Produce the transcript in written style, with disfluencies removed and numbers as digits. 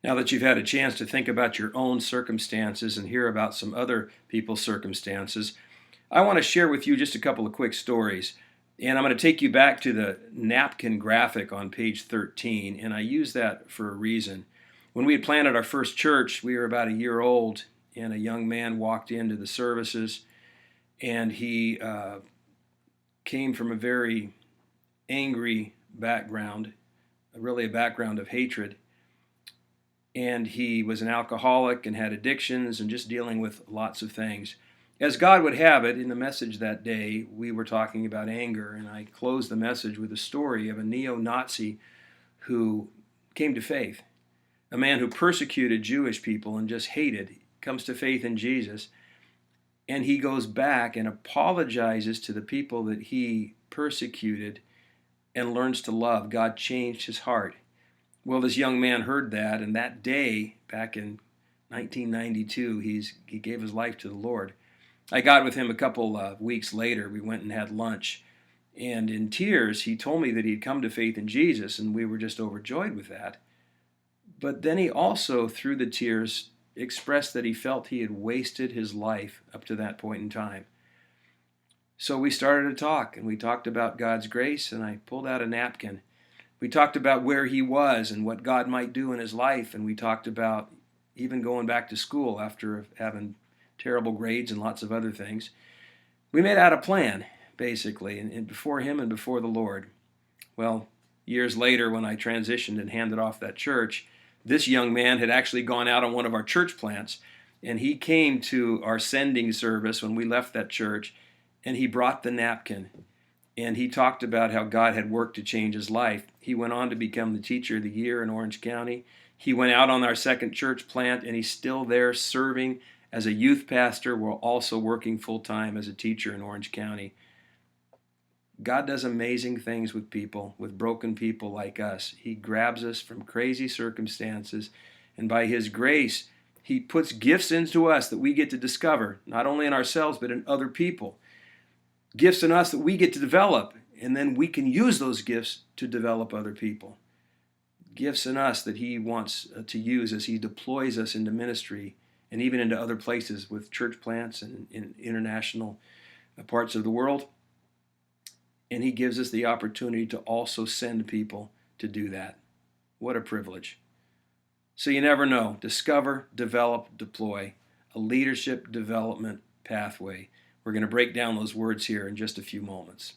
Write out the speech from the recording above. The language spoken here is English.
Now that you've had a chance to think about your own circumstances and hear about some other people's circumstances, I want to share with you just a couple of quick stories. And I'm going to take you back to the napkin graphic on page 13, and I use that for a reason. When we had planted our first church, we were about a year old, and a young man walked into the services, and he came from a very angry background, really a background of hatred. And he was an alcoholic and had addictions and just dealing with lots of things. As God would have it, in the message that day, we were talking about anger, and I closed the message with a story of a neo-Nazi who came to faith. A man who persecuted Jewish people and just hated, comes to faith in Jesus, and he goes back and apologizes to the people that he persecuted and learns to love. God changed his heart. Well, this young man heard that, and that day, back in 1992, he gave his life to the Lord. I got with him a couple of weeks later. We went and had lunch, and in tears, he told me that he'd come to faith in Jesus, and we were just overjoyed with that. But then he also, through the tears, expressed that he felt he had wasted his life up to that point in time. So we started to talk, and we talked about God's grace, and I pulled out a napkin. We talked about where he was and what God might do in his life, and we talked about even going back to school after having terrible grades and lots of other things. We made out a plan, basically, and before him and before the Lord. Well, years later, when I transitioned and handed off that church, this young man had actually gone out on one of our church plants, and he came to our sending service when we left that church, and he brought the napkin. And he talked about how God had worked to change his life. He went on to become the teacher of the year in Orange County. He went out on our second church plant, and he's still there serving as a youth pastor while also working full-time as a teacher in Orange County. God does amazing things with people, with broken people like us. He grabs us from crazy circumstances, and by his grace, he puts gifts into us that we get to discover, not only in ourselves, but in other people. Gifts in us that we get to develop, and then we can use those gifts to develop other people. Gifts in us that he wants to use as he deploys us into ministry and even into other places with church plants and in international parts of the world. And he gives us the opportunity to also send people to do that. What a privilege. So you never know. Discover, develop, deploy. A leadership development pathway. We're going to break down those words here in just a few moments.